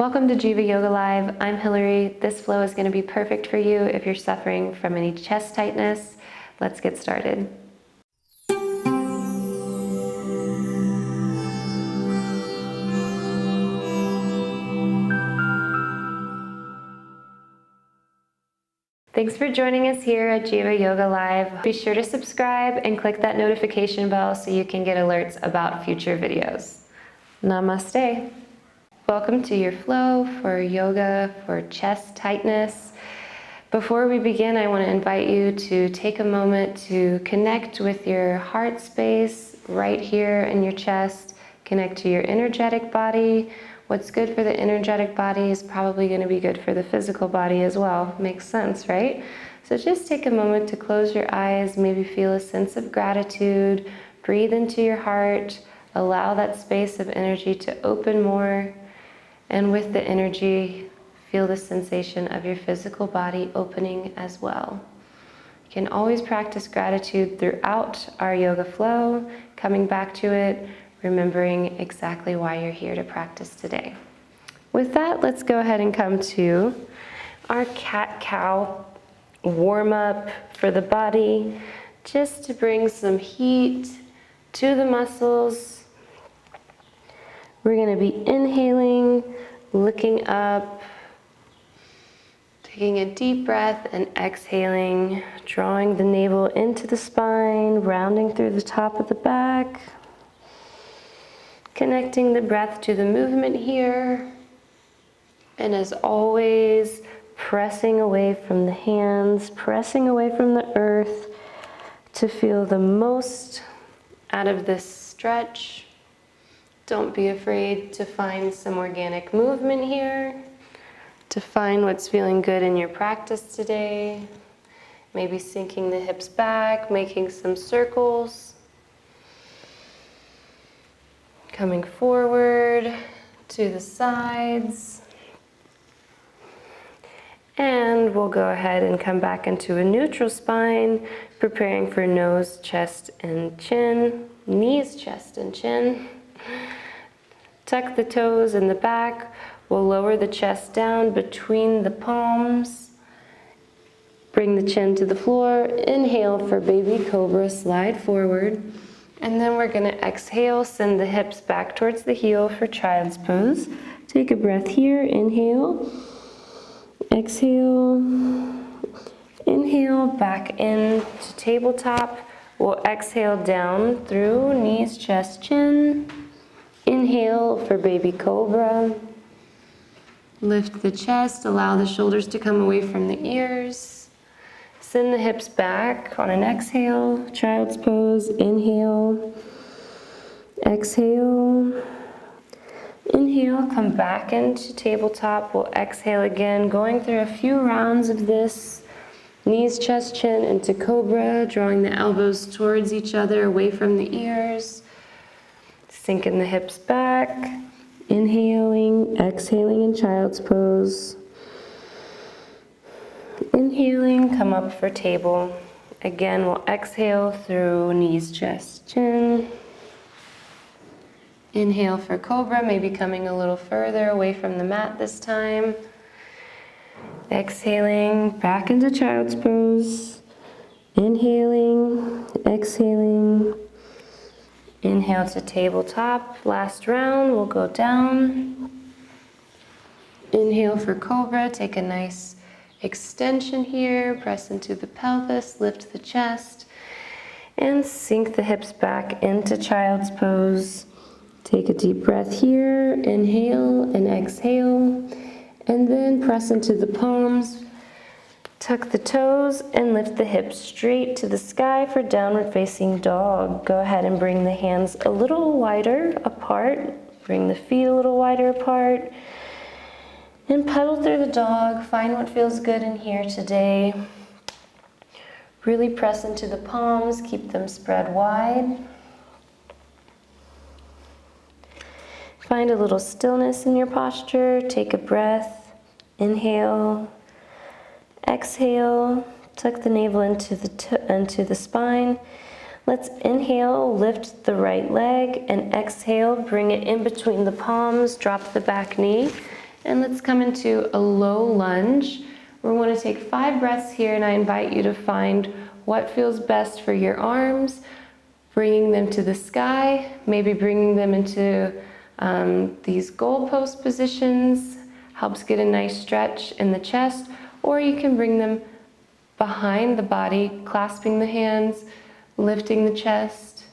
Welcome to Jiva Yoga Live. I'm Hillary. This flow is going to be perfect for you if you're suffering from any chest tightness. Let's get started. Thanks for joining us here at Jiva Yoga Live. Be sure to subscribe and click that notification bell so you can get alerts about future videos. Namaste. Welcome to your flow for yoga for chest tightness. Before we begin, I want to invite you to take a moment to connect with your heart space right here in your chest. Connect to your energetic body. What's good for the energetic body is probably going to be good for the physical body as well. Makes sense, right? So just take a moment to close your eyes, maybe feel a sense of gratitude, breathe into your heart, allow that space of energy to open more, and with the energy, feel the sensation of your physical body opening as well. You can always practice gratitude throughout our yoga flow, coming back to it, remembering exactly why you're here to practice today. With that, let's go ahead and come to our cat-cow warm-up for the body, just to bring some heat to the muscles. We're going to be inhaling, looking up, taking a deep breath and exhaling, drawing the navel into the spine, rounding through the top of the back. Connecting the breath to the movement here, and as always, pressing away from the hands, pressing away from the earth to feel the most out of this stretch. Don't be afraid to find some organic movement here, to find what's feeling good in your practice today. Maybe sinking the hips back, making some circles. Coming forward to the sides. And we'll go ahead and come back into a neutral spine, preparing for nose, chest, and chin. Knees, chest, and chin. Tuck the toes in the back. We'll lower the chest down between the palms. Bring the chin to the floor. Inhale for baby cobra, slide forward. And then we're going to exhale, send the hips back towards the heel for child's pose. Take a breath here, inhale, exhale, inhale, back into tabletop. We'll exhale down through knees, chest, chin. Inhale for baby cobra. Lift the chest, allow the shoulders to come away from the ears. Send the hips back on an exhale, child's pose, inhale, exhale, inhale, come back into tabletop, we'll exhale again, going through a few rounds of this, knees, chest, chin into cobra, drawing the elbows towards each other, away from the ears, sinking the hips back, inhaling, exhaling in child's pose. Inhaling, come up for table. Again, we'll exhale through knees, chest, chin. Inhale for cobra, maybe coming a little further away from the mat this time. Exhaling, back into child's pose. Inhaling, exhaling. Inhale to tabletop. Last round, we'll go down. Inhale for cobra, take a nice extension here, press into the pelvis, lift the chest, and sink the hips back into child's pose. Take a deep breath here, inhale and exhale, and then press into the palms, tuck the toes, and lift the hips straight to the sky for downward facing dog. Go ahead and bring the hands a little wider apart, bring the feet a little wider apart, and pedal through the dog. Find what feels good in here today. Really press into the palms, keep them spread wide. Find a little stillness in your posture. Take a breath. Inhale. Exhale. Tuck the navel into the spine. Let's inhale, lift the right leg, and exhale, bring it in between the palms, drop the back knee. And let's come into a low lunge. We want to take 5 breaths here, and I invite you to find what feels best for your arms, bringing them to the sky, maybe bringing them into these goalpost positions, helps get a nice stretch in the chest, or you can bring them behind the body, clasping the hands, lifting the chest.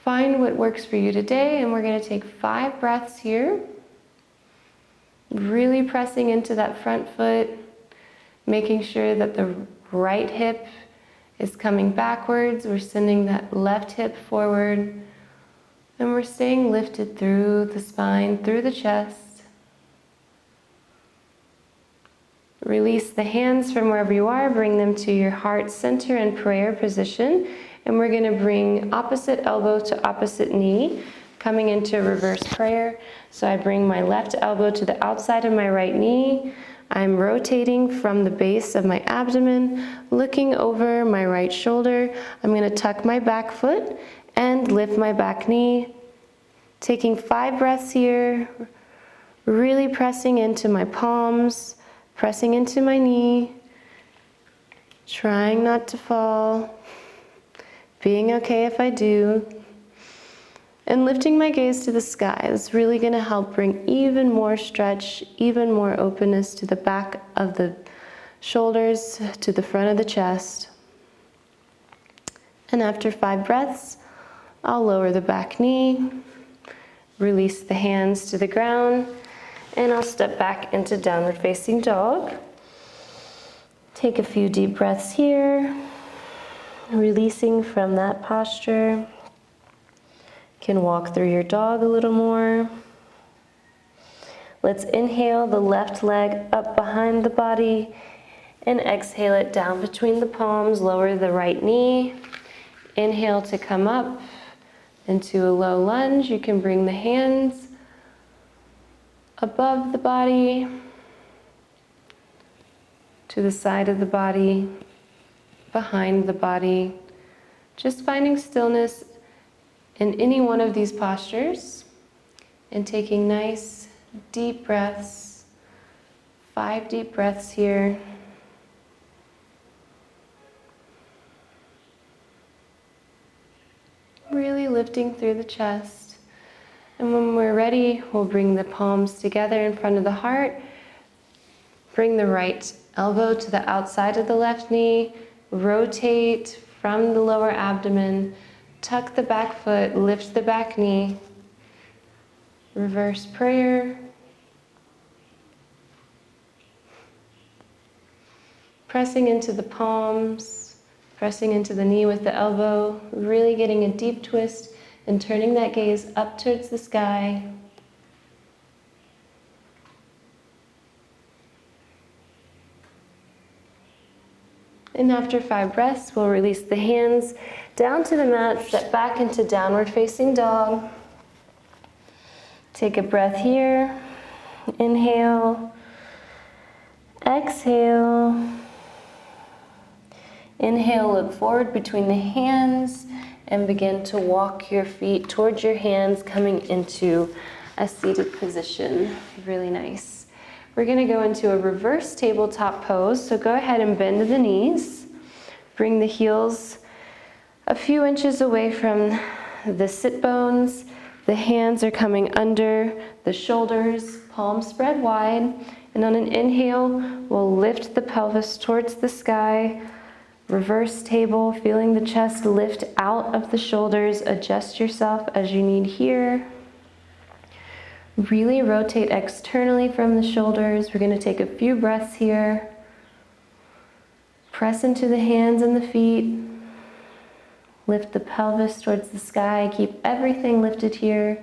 Find what works for you today, and we're going to take 5 breaths here. Really pressing into that front foot, making sure that the right hip is coming backwards. We're sending that left hip forward, and we're staying lifted through the spine, through the chest. Release the hands from wherever you are, bring them to your heart center in prayer position, and we're going to bring opposite elbow to opposite knee, coming into reverse prayer. So I bring my left elbow to the outside of my right knee. I'm rotating from the base of my abdomen, looking over my right shoulder. I'm going to tuck my back foot and lift my back knee. Taking 5 breaths here, really pressing into my palms, pressing into my knee, trying not to fall, being okay if I do. And lifting my gaze to the sky is really going to help bring even more stretch, even more openness to the back of the shoulders, to the front of the chest. And after 5 breaths, I'll lower the back knee, release the hands to the ground, and I'll step back into downward facing dog. Take a few deep breaths here, releasing from that posture. Can walk through your dog a little more. Let's inhale the left leg up behind the body and exhale it down between the palms. Lower the right knee. Inhale to come up into a low lunge. You can bring the hands above the body, to the side of the body, behind the body. Just finding stillness in any one of these postures and taking nice deep breaths. 5 deep breaths here. Really lifting through the chest. And when we're ready, we'll bring the palms together in front of the heart. Bring the right elbow to the outside of the left knee. Rotate from the lower abdomen. Tuck the back foot, lift the back knee. Reverse prayer. Pressing into the palms, pressing into the knee with the elbow, really getting a deep twist and turning that gaze up towards the sky. And after 5 breaths, we'll release the hands down to the mat, step back into downward facing dog. Take a breath here. Inhale. Exhale. Inhale, look forward between the hands and begin to walk your feet towards your hands, coming into a seated position. Really nice. We're going to go into a reverse tabletop pose, so go ahead and bend the knees. Bring the heels a few inches away from the sit bones. The hands are coming under the shoulders, palms spread wide. And on an inhale, we'll lift the pelvis towards the sky. Reverse table, feeling the chest lift out of the shoulders. Adjust yourself as you need here. Really rotate externally from the shoulders. We're going to take a few breaths here. Press into the hands and the feet. Lift the pelvis towards the sky. Keep everything lifted here.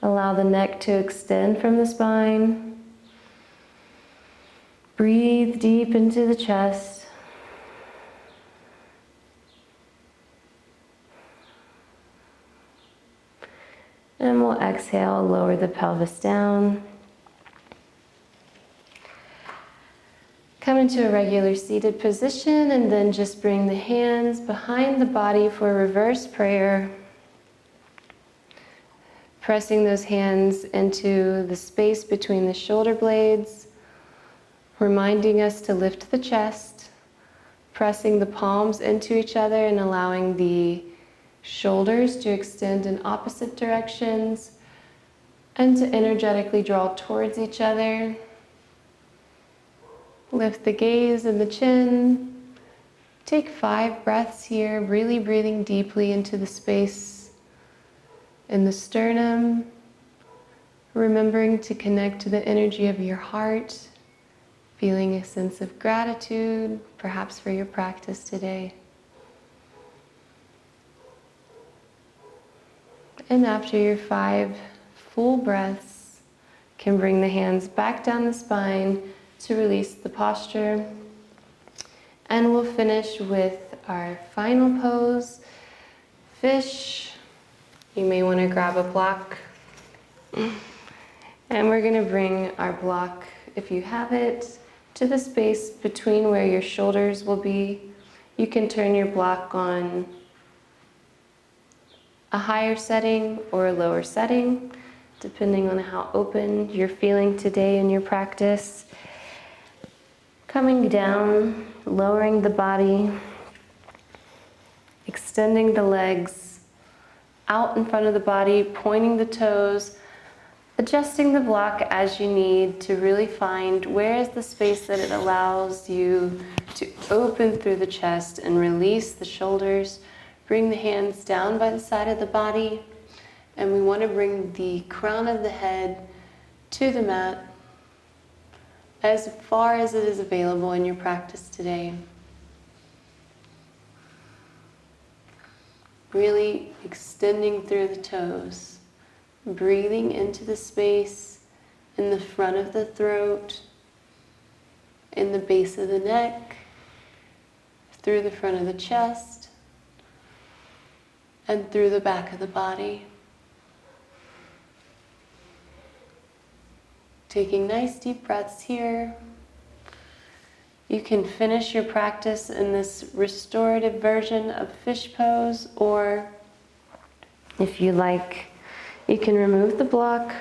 Allow the neck to extend from the spine. Breathe deep into the chest. And we'll exhale, lower the pelvis down. Come into a regular seated position and then just bring the hands behind the body for reverse prayer. Pressing those hands into the space between the shoulder blades, reminding us to lift the chest, pressing the palms into each other and allowing the shoulders to extend in opposite directions and to energetically draw towards each other. Lift the gaze and the chin. Take 5 breaths here, really breathing deeply into the space in the sternum, remembering to connect to the energy of your heart, feeling a sense of gratitude, perhaps for your practice today. And after your 5 full breaths, can bring the hands back down the spine to release the posture. And we'll finish with our final pose, fish. You may want to grab a block. And we're going to bring our block, if you have it, to the space between where your shoulders will be. You can turn your block on a higher setting or a lower setting, depending on how open you're feeling today in your practice. Coming down, lowering the body, extending the legs out in front of the body, pointing the toes, adjusting the block as you need to really find where is the space that it allows you to open through the chest and release the shoulders. Bring the hands down by the side of the body, and we want to bring the crown of the head to the mat as far as it is available in your practice today. Really extending through the toes, breathing into the space in the front of the throat, in the base of the neck, through the front of the chest, and through the back of the body. Taking nice deep breaths here. You can finish your practice in this restorative version of fish pose, or if you like, you can remove the block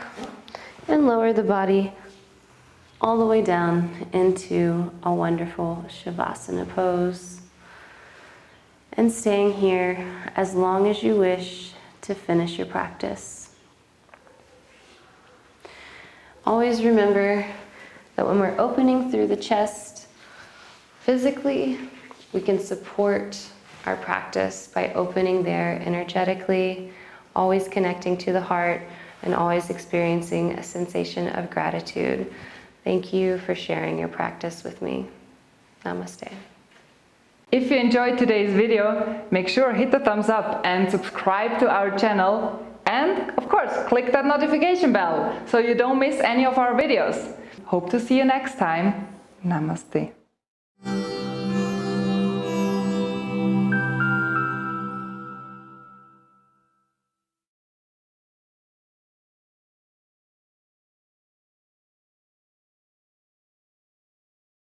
and lower the body all the way down into a wonderful Shavasana pose. And staying here as long as you wish to finish your practice. Always remember that when we're opening through the chest, physically, we can support our practice by opening there energetically, always connecting to the heart, and always experiencing a sensation of gratitude. Thank you for sharing your practice with me. Namaste. If you enjoyed today's video, make sure hit the thumbs up and subscribe to our channel. And, of course, click that notification bell so you don't miss any of our videos. Hope to see you next time. Namaste.